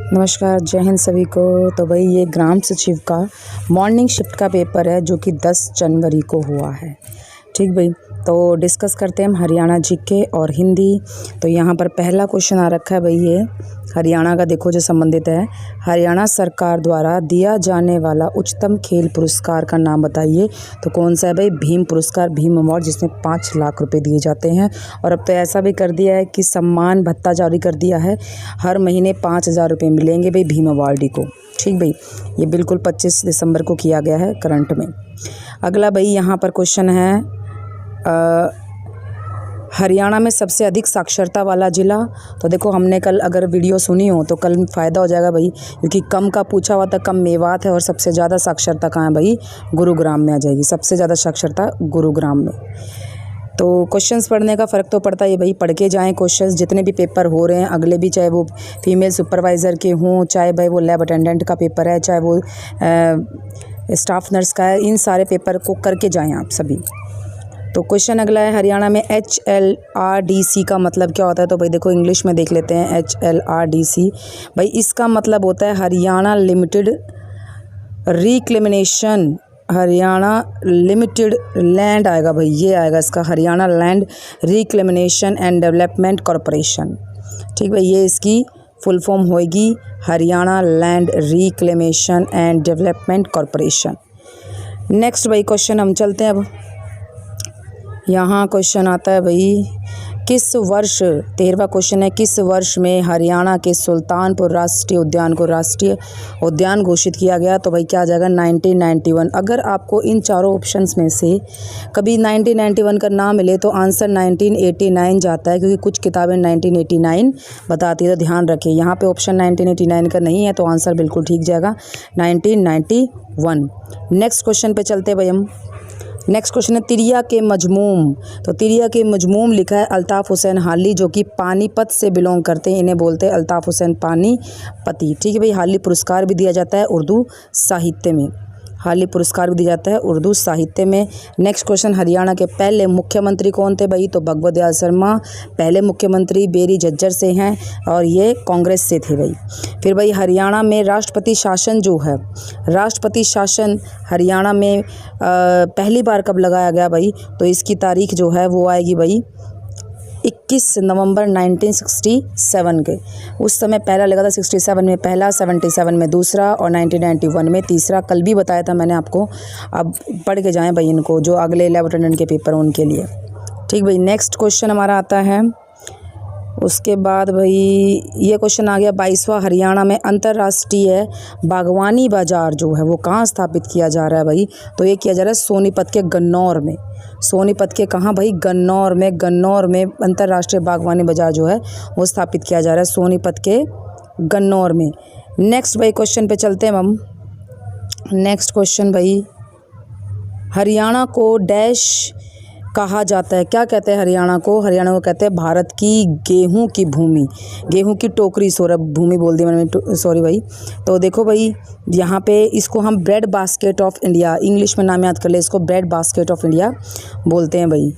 नमस्कार, जय हिंद सभी को। तो भाई ये ग्राम सचिव का मॉर्निंग शिफ्ट का पेपर है जो कि 10 जनवरी को हुआ है। ठीक भाई, तो डिस्कस करते हैं हम हरियाणा जीके और हिंदी। तो यहाँ पर पहला क्वेश्चन आ रखा है भाई, ये हरियाणा का देखो जो संबंधित है। हरियाणा सरकार द्वारा दिया जाने वाला उच्चतम खेल पुरस्कार का नाम बताइए। तो कौन सा है भाई? भीम पुरस्कार, भीम अवार्ड, जिसमें 5 लाख रुपए दिए जाते हैं। और अब तो ऐसा भी कर दिया है कि सम्मान भत्ता जारी कर दिया है, हर महीने 5,000 रुपये मिलेंगे भाई भीम अवार्डी को। ठीक भाई, ये बिल्कुल 25 दिसंबर को किया गया है करंट में। अगला भाई यहाँ पर क्वेश्चन है, हरियाणा में सबसे अधिक साक्षरता वाला ज़िला। तो देखो हमने कल अगर वीडियो सुनी हो तो कल फ़ायदा हो जाएगा भाई, क्योंकि कम का पूछा हुआ था, कम मेवात है और सबसे ज़्यादा साक्षरता कहाँ है भाई? गुरुग्राम में आ जाएगी, सबसे ज़्यादा साक्षरता गुरुग्राम में। तो क्वेश्चंस पढ़ने का फ़र्क तो पड़ता है भाई, पढ़ के जाएँ क्वेश्चंस जितने भी पेपर हो रहे हैं अगले भी, चाहे वो फीमेल सुपरवाइज़र के हों, चाहे भाई वो लैब अटेंडेंट का पेपर है, चाहे वो स्टाफ नर्स का है, इन सारे पेपर को करके जाएँ आप सभी। तो क्वेश्चन अगला है, हरियाणा में HLRDC का मतलब क्या होता है? तो भाई देखो इंग्लिश में देख लेते हैं। HLRDC भाई इसका मतलब होता है Haryana limited reclamation, Haryana limited land आएगा भाई, ये आएगा इसका, Haryana land reclamation and development corporation. ठीक भाई, ये इसकी फुल फॉर्म होएगी, Haryana land reclamation and development corporation. Next भाई क्वेश्चन हम चलते हैं। अब यहाँ क्वेश्चन आता है भाई, किस वर्ष, 13वां क्वेश्चन है, किस वर्ष में हरियाणा के सुल्तानपुर राष्ट्रीय उद्यान को राष्ट्रीय उद्यान घोषित किया गया? तो भाई क्या आ जाएगा? 1991। अगर आपको इन चारों ऑप्शंस में से कभी 1991 का ना मिले तो आंसर 1989 जाता है, क्योंकि कुछ किताबें 1989 बताती है, तो ध्यान रखें यहाँ पे ऑप्शन 1989 का नहीं है, तो आंसर बिल्कुल ठीक जाएगा 1991। नेक्स्ट क्वेश्चन पे चलते हैं भाई हम। नेक्स्ट क्वेश्चन है, तिरिया के मजमूम। तो तिरिया के मजमूम लिखा है अल्ताफ़ हुसैन हाली, जो कि पानीपत से बिलोंग करते हैं, इन्हें बोलते हैं अल्ताफ़ हुसैन पानीपती। ठीक है भाई, हाली पुरस्कार भी दिया जाता है उर्दू साहित्य में, हाली पुरस्कार भी दिया जाता है उर्दू साहित्य में। नेक्स्ट क्वेश्चन, हरियाणा के पहले मुख्यमंत्री कौन थे भाई? तो भगवत दयाल शर्मा पहले मुख्यमंत्री बेरी झज्जर से हैं और ये कांग्रेस से थे भाई। फिर भाई हरियाणा में राष्ट्रपति शासन जो है, राष्ट्रपति शासन हरियाणा में पहली बार कब लगाया गया भाई? तो इसकी तारीख जो है वो आएगी भाई 21 नवंबर 1967 के। उस समय पहला लगा था 67 में पहला, 77 में दूसरा और 1991 में तीसरा। कल भी बताया था मैंने आपको, अब पढ़ के जाएं भाई इनको, जो अगले लैब अटेंडेंट के पेपर उनके लिए। ठीक भाई, नेक्स्ट क्वेश्चन हमारा आता है, उसके बाद भाई ये क्वेश्चन आ गया, 22वां हरियाणा में अंतर्राष्ट्रीय बागवानी बाज़ार जो है वो कहाँ स्थापित किया जा रहा है भाई? तो ये किया जा रहा है सोनीपत के गन्नौर में। सोनीपत के कहाँ भाई? गन्नौर में। गन्नौर में अंतर्राष्ट्रीय बागवानी बाज़ार जो है वो स्थापित किया जा रहा है सोनीपत के गन्नौर में। नेक्स्ट भाई क्वेश्चन पे चलते हैं हम। नेक्स्ट क्वेश्चन भाई, हरियाणा को डैश कहा जाता है? क्या कहते हैं हरियाणा को? हरियाणा को कहते हैं भारत की गेहूं की भूमि, गेहूं की टोकरी, भूमि बोल दी मैंने, सॉरी भाई। तो देखो भाई यहाँ पे इसको हम bread basket of India, English में नाम याद कर ले, इसको ब्रेड बास्केट ऑफ इंडिया बोलते हैं भाई।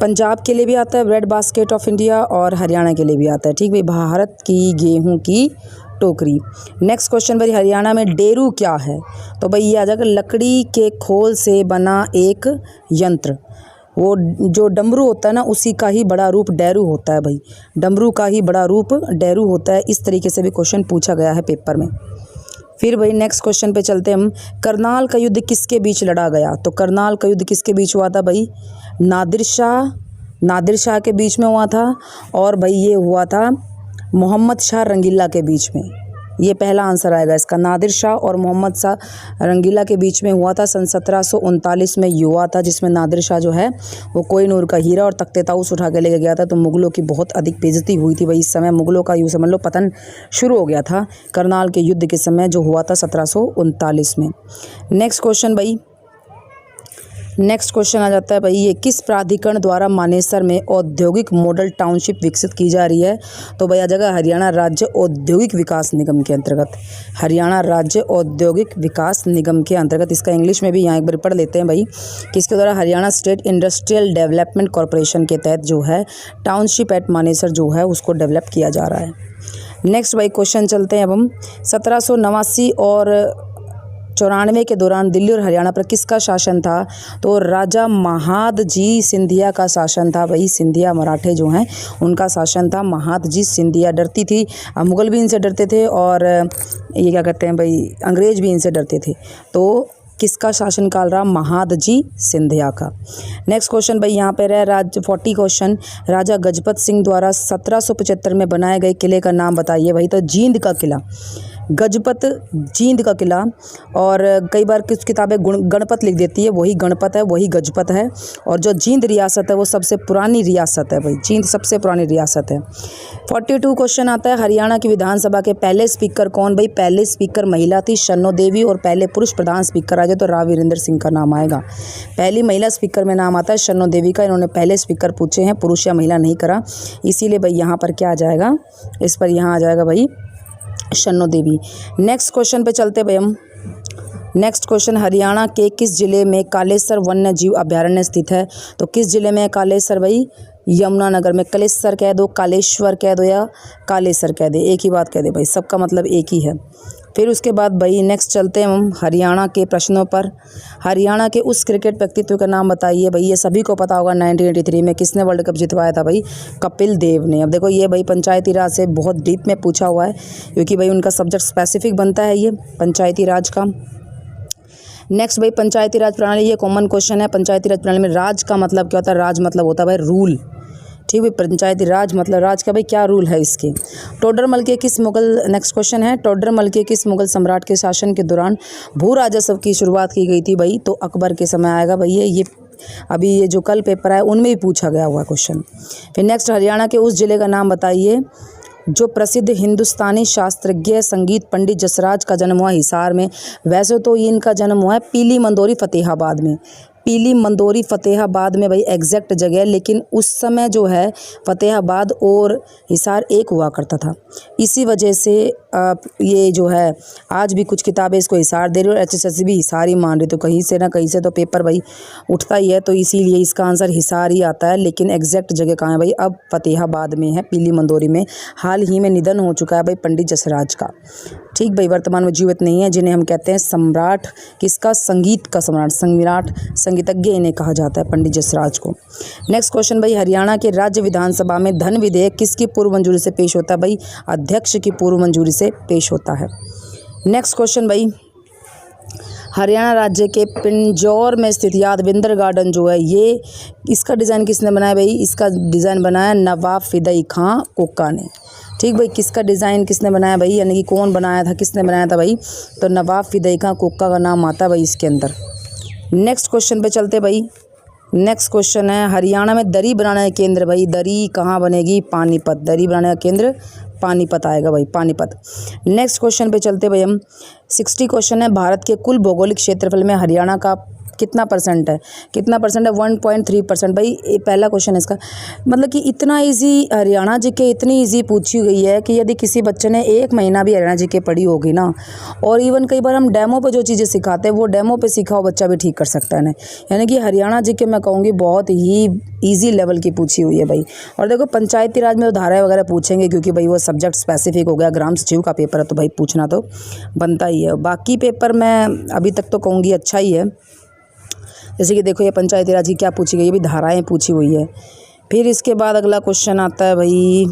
पंजाब के लिए भी आता है ब्रेड बास्केट ऑफ इंडिया और हरियाणा के लिए भी आता है। ठीक भाई, भारत की गेहूं की टोकरी। नेक्स्ट क्वेश्चन भाई, हरियाणा में डेरू क्या है? तो भाई ये आ जाएगा लकड़ी के खोल से बना एक यंत्र, वो जो डमरू होता है ना उसी का ही बड़ा रूप डेरू होता है भाई, डमरू का ही बड़ा रूप डेरू होता है। इस तरीके से भी क्वेश्चन पूछा गया है पेपर में। फिर भाई नेक्स्ट क्वेश्चन पे चलते हम, करनाल का युद्ध किसके बीच लड़ा गया? तो करनाल का युद्ध किसके बीच हुआ था भाई? नादिर शाह के बीच में हुआ था, और भाई ये हुआ था मोहम्मद शाह रंगीला के बीच में। ये पहला आंसर आएगा इसका, नादिर शाह और मोहम्मद शाह रंगीला के बीच में हुआ था। सन 1739 में हुआ था, जिसमें नादिर शाह जो है वो कोहिनूर का हीरा और तख्ते ताऊस उठा के लेके गया था। तो मुगलों की बहुत अधिक बेइज्जती हुई थी भाई इस समय, मुगलों का यूँ समझ लो पतन शुरू हो गया था करनाल के युद्ध के समय जो हुआ था 1739 में। नेक्स्ट क्वेश्चन भाई, नेक्स्ट क्वेश्चन आ जाता है भाई, ये किस प्राधिकरण द्वारा मानेसर में औद्योगिक मॉडल टाउनशिप विकसित की जा रही है? तो भाई आ जाएगा हरियाणा राज्य औद्योगिक विकास निगम के अंतर्गत। हरियाणा राज्य औद्योगिक विकास निगम के अंतर्गत। इसका इंग्लिश में भी यहाँ एक बार पढ़ लेते हैं भाई, किसके द्वारा? Haryana state industrial development corporation के तहत जो है टाउनशिप एट मानेसर जो है उसको डेवलप किया जा रहा है। नेक्स्ट भाई क्वेश्चन चलते हैं अब हम। 1789 और 94 के दौरान दिल्ली और हरियाणा पर किसका शासन था? तो राजा महादजी सिंधिया का शासन था भाई। सिंधिया मराठे जो हैं उनका शासन था। महादजी सिंधिया डरती थी, मुगल भी इनसे डरते थे और ये क्या कहते हैं भाई, अंग्रेज भी इनसे डरते थे। तो किसका शासनकाल रहा? महादजी सिंधिया का। नेक्स्ट क्वेश्चन भाई यहाँ पे रहा 40 क्वेश्चन, राजा गजपत सिंह द्वारा 1775 में बनाए गए किले का नाम बताइए भाई। तो जींद का किला, गजपत जींद का किला। और कई बार कुछ किताबें गणपत लिख देती है, वही गणपत है, वही गजपत है। और जो जींद रियासत है वो सबसे पुरानी रियासत है भाई, जींद सबसे पुरानी रियासत है। 42 क्वेश्चन आता है, हरियाणा की विधानसभा के पहले स्पीकर कौन? भाई पहले स्पीकर महिला थी शन्नो देवी, और पहले पुरुष प्रधान स्पीकर आ जाए तो राव वीरेंद्र सिंह का नाम आएगा। पहली महिला स्पीकर में नाम आता है शन्नो देवी का। इन्होंने पहले स्पीकर पूछे हैं, पुरुष या महिला नहीं करा, इसीलिए भाई यहाँ पर क्या आ जाएगा, इस पर यहाँ आ जाएगा भाई शन्नो देवी। नेक्स्ट क्वेश्चन पे चलते भाई हम। नेक्स्ट क्वेश्चन, हरियाणा के किस जिले में कालेसर वन्य जीव अभ्यारण्य स्थित है? तो किस जिले में है कालेसर भाई? यमुनानगर में। कालेसर कह दो, कालेश्वर कह दो या कालेसर कह दे, एक ही बात कह दे भाई, सबका मतलब एक ही है। फिर उसके बाद भाई नेक्स्ट चलते हैं हम हरियाणा के प्रश्नों पर। हरियाणा के उस क्रिकेट व्यक्तित्व का नाम बताइए भाई। ये सभी को पता होगा 1983 में किसने वर्ल्ड कप जितवाया था भाई? कपिल देव ने। अब देखो ये भाई पंचायती राज से बहुत डीप में पूछा हुआ है, क्योंकि भाई उनका सब्जेक्ट स्पेसिफिक बनता है ये पंचायती राज का। नेक्स्ट भाई पंचायती राज प्रणाली, ये कॉमन क्वेश्चन है। पंचायती राज प्रणाली में राज का मतलब क्या होता है? राज मतलब होता है भाई रूल, ठीक है। पंचायती राज मतलब राज का भाई क्या रूल है इसके? टोडरमल के किस मुगल, नेक्स्ट क्वेश्चन है, टोडरमल के किस मुगल सम्राट के शासन के दौरान भू राजस्व की शुरुआत की गई थी भाई? तो अकबर के समय आएगा भाई ये अभी ये जो कल पेपर है उनमें ही पूछा गया हुआ क्वेश्चन। फिर नेक्स्ट, हरियाणा के उस जिले का नाम बताइए जो प्रसिद्ध हिंदुस्तानी शास्त्रीय संगीत पंडित जसराज का जन्म हुआ हिसार में। वैसे तो ये इनका जन्म हुआ है पीली मंदोरी फतेहाबाद में। पीली मंदोरी फतेहाबाद में भाई एग्जैक्ट जगह है, लेकिन उस समय जो है फतेहाबाद और हिसार एक हुआ करता था। इसी वजह से ये जो है आज भी कुछ किताबें इसको हिसार दे रही और HSSC भी हिसार ही मान रही, तो कहीं से ना कहीं से तो पेपर भाई उठता ही है, तो इसीलिए इसका आंसर हिसार ही आता है। लेकिन एग्जैक्ट जगह कहाँ है भाई? अब फतेहाबाद में है, पीली मंदोरी में। हाल ही में निधन हो चुका है भाई पंडित जसराज का, ठीक भाई, वर्तमान में जीवित नहीं है, जिन्हें हम कहते हैं सम्राट किसका? संगीत का सम्राट, संगीतज्ञ इन्हें कहा जाता है पंडित जसराज को। नेक्स्ट क्वेश्चन भाई, हरियाणा के राज्य विधानसभा में धन विधेयक किसकी पूर्व मंजूरी से पेश होता है भाई? अध्यक्ष की पूर्व मंजूरी से पेश होता है। नेक्स्ट क्वेश्चन भाई, हरियाणा राज्य के पिंजौर में स्थित यादविंदर गार्डन जो है ये इसका डिज़ाइन किसने बनाया भाई? इसका डिज़ाइन बनाया नवाब फिदई खां कोका ने, ठीक भाई। किसका डिज़ाइन किसने बनाया भाई, यानी कि कौन बनाया था, किसने बनाया था भाई? तो नवाब फिदई खां कोका का नाम आता है भाई इसके अंदर। नेक्स्ट क्वेश्चन पे चलते भाई। नेक्स्ट क्वेश्चन है, हरियाणा में दरी बनाने का केंद्र भाई, दरी कहाँ बनेगी? पानीपत। दरी बनाने का केंद्र पानीपत आएगा भाई, पानीपत। नेक्स्ट क्वेश्चन पे चलते भाई हम। 60 क्वेश्चन है, भारत के कुल भौगोलिक क्षेत्रफल में हरियाणा का कितना परसेंट है? कितना परसेंट है? 1.3% भाई। ये पहला क्वेश्चन है इसका। मतलब कि इतना इजी हरियाणा जीके इतनी इजी पूछी गई है कि यदि किसी बच्चे ने 1 महीना भी हरियाणा जीके पढ़ी होगी ना, और इवन कई बार हम डेमो पे जो चीज़ें सिखाते हैं वो डेमो पे सीखा हुआ बच्चा भी ठीक कर सकता है ना। यानी कि हरियाणा जीके मैं कहूँगी बहुत ही ईजी लेवल की पूछी हुई है भाई। और देखो पंचायती राज में धाराएँ वगैरह पूछेंगे, क्योंकि भाई वो सब्जेक्ट स्पेसिफिक हो गया, ग्राम सचिव का पेपर है तो भाई पूछना तो बनता ही है। बाकी पेपर मैं अभी तक तो कहूँगी अच्छा ही है। जैसे कि देखो ये पंचायती राज की क्या पूछी गई, ये भी धाराएं पूछी हुई है। फिर इसके बाद अगला क्वेश्चन आता है भाई,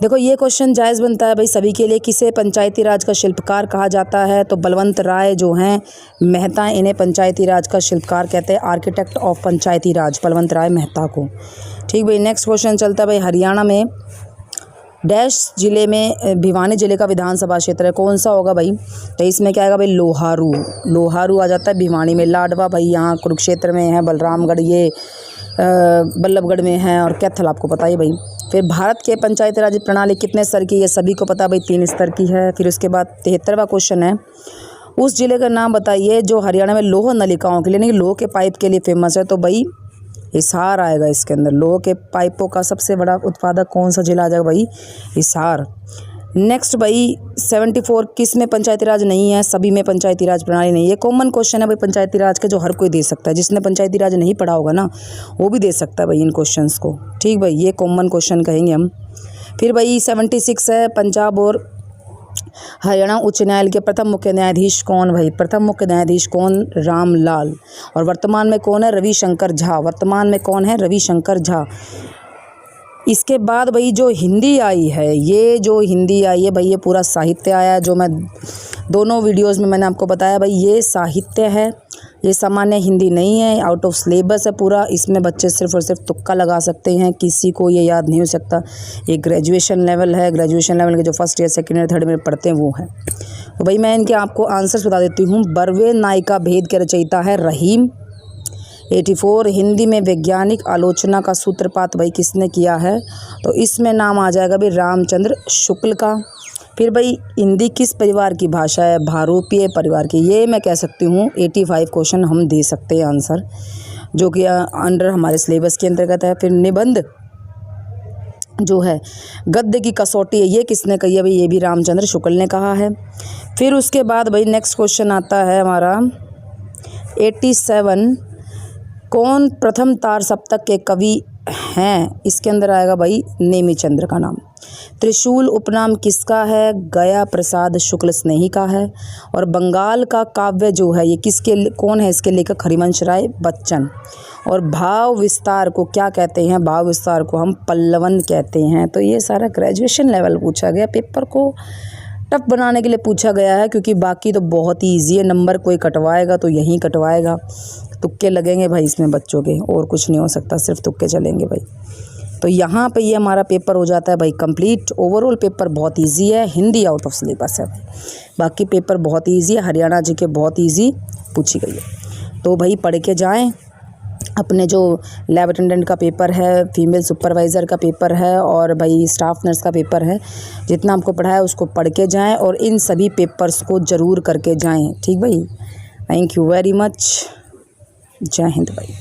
देखो ये क्वेश्चन जायज़ बनता है भाई सभी के लिए। किसे पंचायती राज का शिल्पकार कहा जाता है? तो बलवंत राय जो हैं मेहता, इन्हें पंचायती राज का शिल्पकार कहते हैं, आर्किटेक्ट ऑफ पंचायती राज बलवंत राय मेहता को, ठीक भाई। नेक्स्ट क्वेश्चन चलता है भाई, हरियाणा में डैश जिले में भिवानी जिले का विधानसभा क्षेत्र है, कौन सा होगा भाई? तो इसमें क्या आएगा भाई? लोहारू। लोहारू आ जाता है भिवानी में। लाडवा भाई यहाँ कुरुक्षेत्र में है, बलरामगढ़ ये बल्लभगढ़ में है, और कैथल आपको पता है भाई। फिर भारत के पंचायती राज प्रणाली कितने स्तर की है? सभी को पता भाई 3 स्तर की है। फिर उसके बाद 73वां क्वेश्चन है, उस ज़िले का नाम बताइए जो हरियाणा में लौह नलिकाओं के लिए, नहीं लोह के पाइप के लिए फेमस है। तो भाई हिसार आएगा इसके अंदर। लोह के पाइपों का सबसे बड़ा उत्पादक कौन सा जिला आ जाएगा भाई? हिसार। नेक्स्ट भाई 74 किस में पंचायती राज नहीं है? सभी में पंचायती राज प्रणाली नहीं है। कॉमन क्वेश्चन है भाई पंचायती राज के, जो हर कोई दे सकता है। जिसने पंचायती राज नहीं पढ़ा होगा ना वो भी दे सकता है भाई इन क्वेश्चंस को। ठीक भाई, ये कॉमन क्वेश्चन कहेंगे हम। फिर भाई 76 है, पंजाब और हरियाणा उच्च न्यायालय के प्रथम मुख्य न्यायाधीश कौन? भाई प्रथम मुख्य न्यायाधीश कौन? रामलाल। और वर्तमान में कौन है? रविशंकर झा। वर्तमान में कौन है? रविशंकर झा। इसके बाद भाई जो हिंदी आई है, ये जो हिंदी आई है भाई ये पूरा साहित्य आया है, जो मैं दोनों वीडियोस में मैंने आपको बताया भाई ये साहित्य है, ये सामान्य हिंदी नहीं है, आउट ऑफ सिलेबस है पूरा। इसमें बच्चे सिर्फ और सिर्फ तुक्का लगा सकते हैं, किसी को ये याद नहीं हो सकता। ये ग्रेजुएशन लेवल है, ग्रेजुएशन लेवल के जो first year second year third year पढ़ते हैं वो है। तो भाई मैं इनके आपको आंसर्स बता देती हूँ। बर्वे नायिका भेद के रचयिता है रहीम। 84 हिंदी में वैज्ञानिक आलोचना का सूत्रपात भाई किसने किया है? तो इसमें नाम आ जाएगा भाई रामचंद्र शुक्ल का। फिर भाई हिंदी किस परिवार की भाषा है? भारूपीय परिवार की। ये मैं कह सकती हूँ 85 क्वेश्चन हम दे सकते हैं आंसर, जो कि अंडर हमारे सिलेबस के अंतर्गत है। फिर निबंध जो है गद्य की कसौटी है, ये किसने कही है भाई? ये भी रामचंद्र शुक्ल ने कहा है। फिर उसके बाद भाई नेक्स्ट क्वेश्चन आता है हमारा 87 कौन प्रथम तार सप्तक के कवि हैं? इसके अंदर आएगा भाई नेमिचंद्र का नाम। त्रिशूल उपनाम किसका है? गया प्रसाद शुक्ल स्नेही का है। और बंगाल का काव्य जो है ये किसके, कौन है इसके लेखक? हरिवंश राय बच्चन। और भाव विस्तार को क्या कहते हैं? भाव विस्तार को हम पल्लवन कहते हैं। तो ये सारा ग्रेजुएशन लेवल पूछा गया, पेपर को टफ बनाने के लिए पूछा गया है, क्योंकि बाकी तो बहुत ही ईजी है। नंबर कोई कटवाएगा तो यहीं कटवाएगा, तुक्के लगेंगे भाई इसमें बच्चों के, और कुछ नहीं हो सकता, सिर्फ तुक्के चलेंगे भाई। तो यहाँ पे ये हमारा पेपर हो जाता है भाई कंप्लीट। ओवरऑल पेपर बहुत इजी है, हिंदी आउट ऑफ सिलेबस है भाई, बाकी पेपर बहुत इजी है। हरियाणा जी के बहुत इजी पूछी गई है। तो भाई पढ़ के जाएं। अपने जो लैब अटेंडेंट का पेपर है, फीमेल सुपरवाइज़र का पेपर है, और भाई स्टाफ नर्स का पेपर है, जितना आपको पढ़ा है उसको पढ़ के जाएँ, और इन सभी पेपर्स को ज़रूर करके जाएँ। ठीक भाई, थैंक यू वेरी मच। जय हिंद भाई।